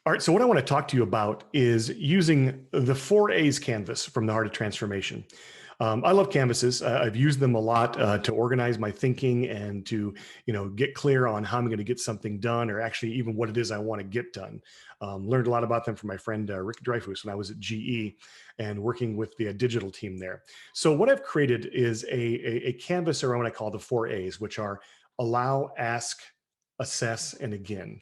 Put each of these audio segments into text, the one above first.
All right, so what I want to talk to you about is using the 4A's canvas from the Heart of Transformation. I love canvases. I've used them a lot to organize my thinking and to, get clear on how I'm going to get something done, or actually even what it is I want to get done. Learned a lot about them from my friend Rick Dreyfus when I was at GE and working with the digital team there. So what I've created is a canvas around what I call the 4A's, which are allow, ask, assess, and again.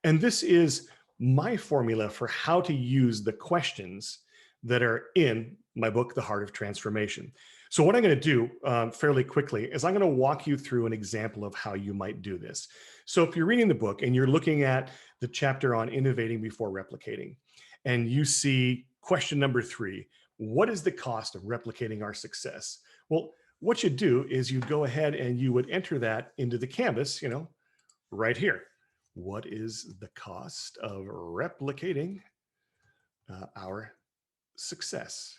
And this is my formula for how to use the questions that are in my book, The Heart of Transformation. So what I'm going to do fairly quickly is I'm going to walk you through an example of how you might do this. So if you're reading the book and you're looking at the chapter on innovating before replicating, and you see question number 3, what is the cost of replicating our success? Well, what you do is you go ahead and you would enter that into the canvas, right here. What is the cost of replicating our success?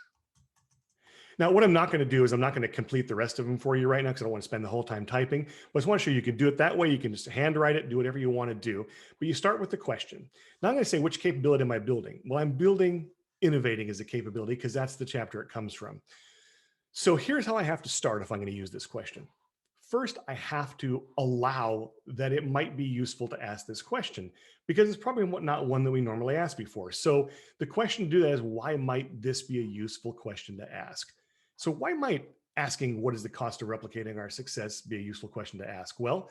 Now, what I'm not going to do is I'm not going to complete the rest of them for you right now because I don't want to spend the whole time typing. But I just want to show you can do it that way. You can just handwrite it, do whatever you want to do. But you start with the question. Now I'm going to say, which capability am I building? Well, I'm building innovating as a capability because that's the chapter it comes from. So here's how I have to start if I'm going to use this question. First, I have to allow that it might be useful to ask this question because it's probably not one that we normally ask before. So the question to do that is, why might this be a useful question to ask? So why might asking what is the cost of replicating our success be a useful question to ask? Well,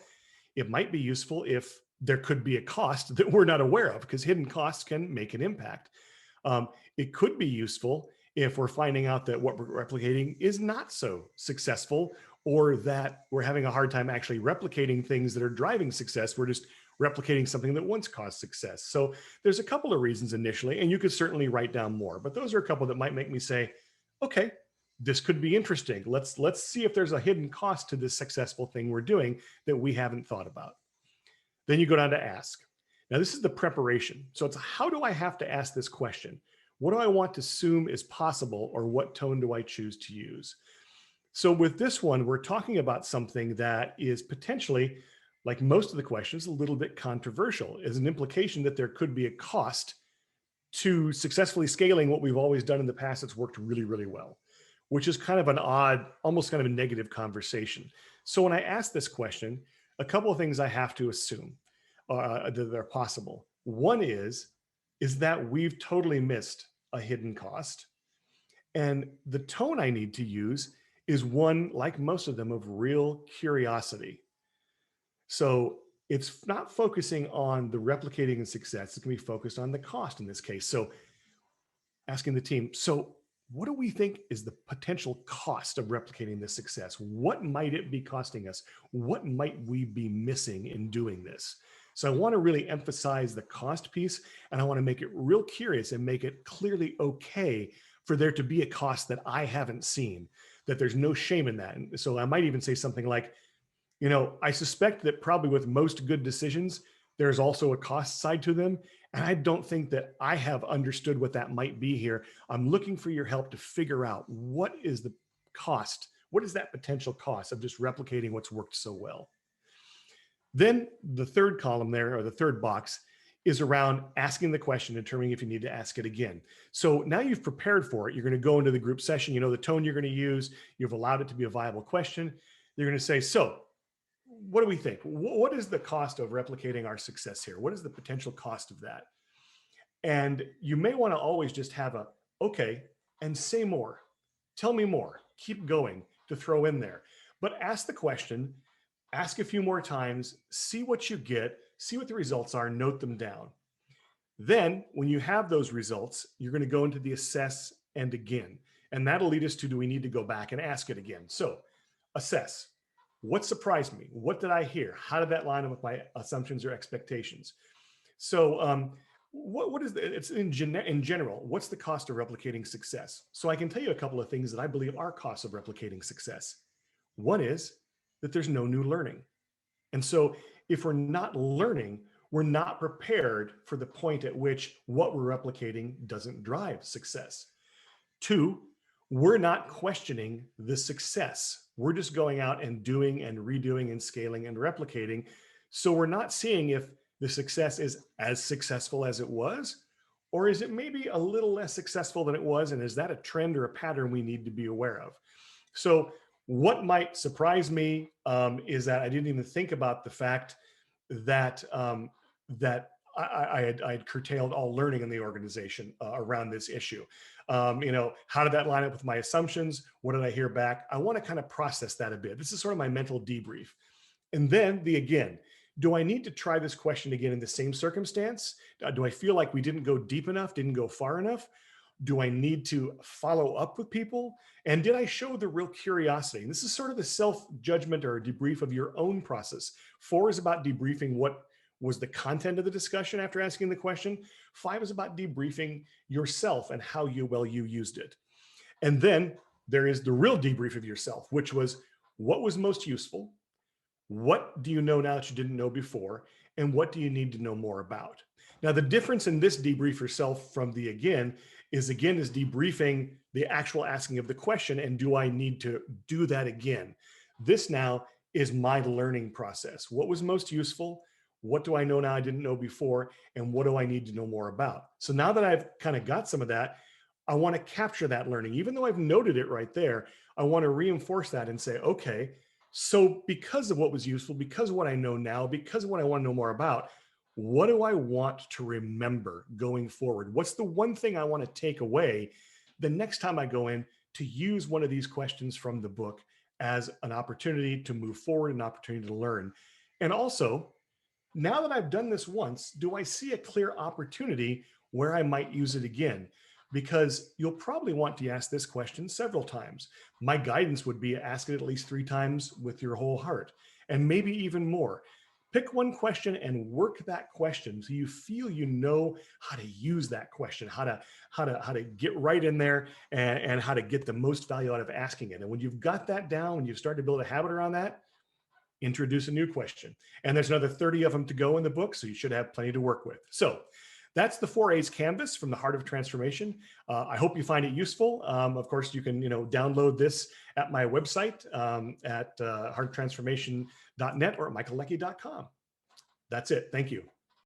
it might be useful if there could be a cost that we're not aware of, because hidden costs can make an impact. It could be useful if we're finding out that what we're replicating is not so successful, or that we're having a hard time actually replicating things that are driving success. We're just replicating something that once caused success. So there's a couple of reasons initially, and you could certainly write down more, but those are a couple that might make me say, okay, this could be interesting. Let's see if there's a hidden cost to this successful thing we're doing that we haven't thought about. Then you go down to ask. Now this is the preparation. So it's, how do I have to ask this question? What do I want to assume is possible, or what tone do I choose to use? So with this one, we're talking about something that is potentially, like most of the questions, a little bit controversial, as an implication that there could be a cost to successfully scaling what we've always done in the past that's worked really, really well, which is kind of an odd, almost kind of a negative conversation. So when I ask this question, a couple of things I have to assume that are possible. One is that we've totally missed a hidden cost. And the tone I need to use is one, like most of them, of real curiosity. So it's not focusing on the replicating and success. It's going to be focused on the cost in this case. So asking the team, so what do we think is the potential cost of replicating this success? What might it be costing us? What might we be missing in doing this? So I want to really emphasize the cost piece, and I want to make it real curious and make it clearly okay for there to be a cost that I haven't seen, that there's no shame in that. And so I might even say something like, I suspect that probably with most good decisions, there's also a cost side to them. And I don't think that I have understood what that might be here. I'm looking for your help to figure out, what is the cost? What is that potential cost of just replicating what's worked so well? Then the third column there, or the third box, is around asking the question, determining if you need to ask it again. So now you've prepared for it. You're going to go into the group session. You know the tone you're going to use. You've allowed it to be a viable question. You're going to say, so what do we think? What is the cost of replicating our success here? What is the potential cost of that? And you may want to always just have a, okay, and say more. Tell me more. Keep going, to throw in there. But ask the question, ask a few more times, see what you get, see what the results are, note them down. Then when you have those results, you're going to go into the assess and again. And that'll lead us to, do we need to go back and ask it again? So assess. What surprised me? What did I hear? How did that line up with my assumptions or expectations? So what is it's in general, what's the cost of replicating success? So I can tell you a couple of things that I believe are costs of replicating success. One is that there's no new learning. And so if we're not learning, we're not prepared for the point at which what we're replicating doesn't drive success. Two, we're not questioning the success. We're just going out and doing and redoing and scaling and replicating. So we're not seeing if the success is as successful as it was? Or is it maybe a little less successful than it was? And is that a trend or a pattern we need to be aware of? So, what might surprise me is that I didn't even think about the fact that I had curtailed all learning in the organization around this issue. How did that line up with my assumptions? What did I hear back? I want to kind of process that a bit. This is sort of my mental debrief. And then the again, do I need to try this question again in the same circumstance? Do I feel like we didn't go deep enough, didn't go far enough? Do I need to follow up with people? And did I show the real curiosity? And this is sort of the self-judgment or debrief of your own process. 4 is about debriefing what was the content of the discussion after asking the question. 5 is about debriefing yourself and how you used it. And then there is the real debrief of yourself, which was what was most useful? What do you know now that you didn't know before? And what do you need to know more about? Now, the difference in this debrief yourself from the again is debriefing the actual asking of the question. And do I need to do that again? This now is my learning process. What was most useful? What do I know now I didn't know before? And what do I need to know more about? So now that I've kind of got some of that, I want to capture that learning. Even though I've noted it right there, I want to reinforce that and say, okay, so because of what was useful, because of what I know now, because of what I want to know more about, what do I want to remember going forward? What's the one thing I want to take away the next time I go in to use one of these questions from the book as an opportunity to move forward, an opportunity to learn? And also, now that I've done this once, do I see a clear opportunity where I might use it again? Because you'll probably want to ask this question several times. My guidance would be ask it at least 3 times with your whole heart, and maybe even more. Pick one question and work that question so you feel you know how to use that question, how to get right in there, and how to get the most value out of asking it. And when you've got that down, when you've started to build a habit around that, introduce a new question. And there's another 30 of them to go in the book, so you should have plenty to work with. So that's the 4A's canvas from the Heart of Transformation. I hope you find it useful. Of course, you can download this at my website at heartoftransformation.net or at michaelleckie.com. That's it. Thank you.